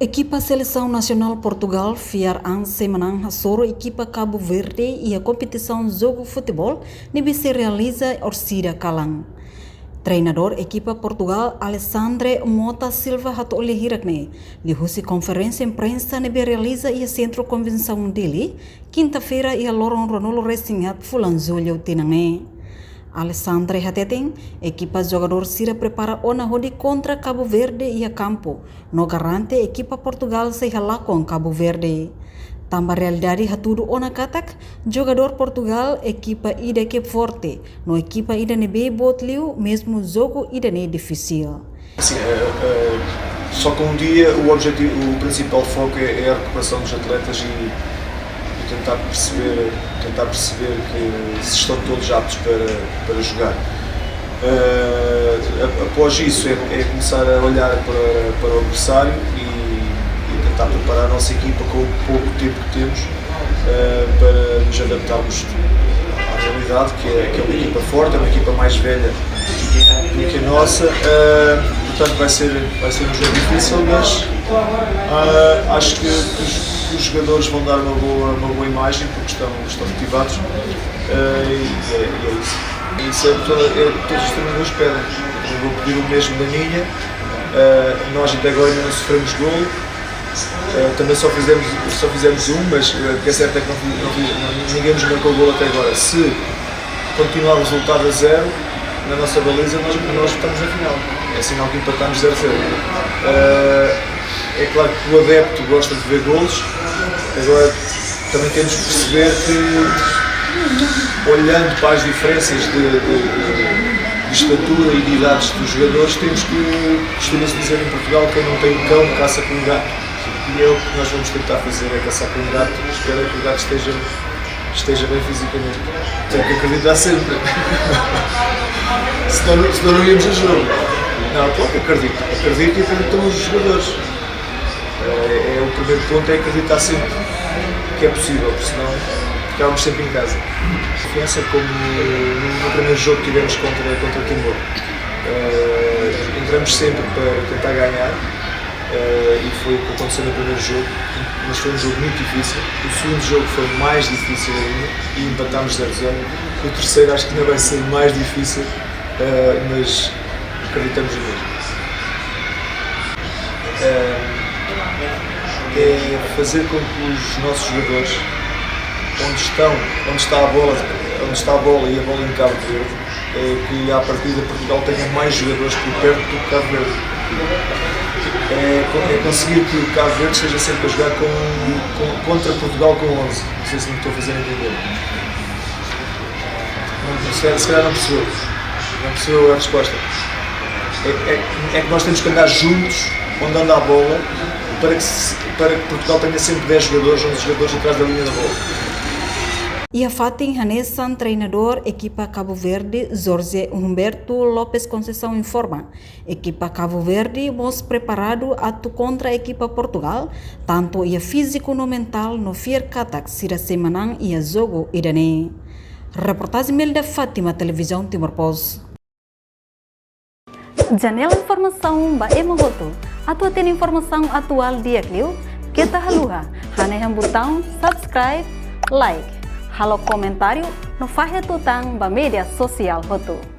Equipa Seleção Nacional Portugal fiar an semana soro equipa Cabo Verde e a competição jogo futebol nebe se realiza Orcida Calang. Treinador equipa Portugal Alessandre Mota Silva hato oleh hirakne lihusi conferência imprensa nebe realiza e centro convenção dele quinta-feira e a Loron Ronolo Racing Hat Fulan Julho tinange. Alessandre Hateteng, equipa jogador Sira prepara ona hodi contra Cabo Verde e a campo. No garante equipa Portugal se rala com Cabo Verde. Tamba realidade hatudo ona katak, jogador Portugal equipa ida que forte. No equipa ida nebe botliu, mesmo jogo ida ne difícil. Sim, só que um dia o principal foco é a recuperação dos atletas e tentar perceber que se estão todos aptos para jogar. Após isso é começar a olhar para o adversário e tentar preparar a nossa equipa com o pouco tempo que temos para nos adaptarmos à realidade, que é uma equipa forte, é uma equipa mais velha do que a nossa. Portanto vai ser um jogo difícil, mas acho que os jogadores vão dar uma boa imagem porque estão motivados e é isso. Isso é todos os treinadores pedem. Eu vou pedir o mesmo da minha. Nós até agora ainda não sofremos golo. Também só fizemos um, mas o que é certo é que ninguém nos marcou golo até agora. Se continuar o resultado a 0 na nossa baliza, nós estamos na final. É sinal que empatamos 0-0. É claro que o adepto gosta de ver golos, agora também temos que perceber que, olhando para as diferenças de estatura e de idades dos jogadores, costuma-se dizer em Portugal que quem não tem um cão caça com um gato. E é o que nós vamos tentar fazer, é caçar com um gato, espero que o gato esteja bem fisicamente. Tem que acreditar sempre. senão não íamos a jogo. Não, claro que acredito e acredito nos jogadores. O primeiro ponto é acreditar sempre que é possível, porque senão ficávamos sempre em casa. Confiança como no primeiro jogo que tivemos contra Timor. Entramos sempre para tentar ganhar e foi o que aconteceu no primeiro jogo, mas foi um jogo muito difícil. O segundo jogo foi mais difícil ainda e empatámos 0-0. O terceiro acho que ainda vai ser mais difícil, mas acreditamos no mesmo. É fazer com que os nossos jogadores, onde está a bola e a bola em Cabo Verde, que à partida Portugal tenha mais jogadores por perto do que Cabo Verde. É conseguir que o Cabo Verde esteja sempre a jogar contra Portugal com 11. Não sei se me estou a fazer entender. Se calhar não percebeu a resposta. É que nós temos que andar juntos, onde anda a bola, para que Portugal tenha sempre 10 jogadores, 11 jogadores atrás da linha da bola. E a Fatim Hanessan, treinador, equipa Cabo Verde, Jorge Humberto Lopes Conceição informa. Equipa Cabo Verde, mos preparado atu contra a equipa Portugal, tanto ia físico no mental, no fier katak, sira semanang ia jogo idane. Reportagem da Fátima, Televisão Timor-Post. Janela Informação ba Emogoto. Atua tem informação atual dia Clio, kita haluha, haneham botão subscribe, like, halo comentário no Fahia Tutang ba media sosial Hoto.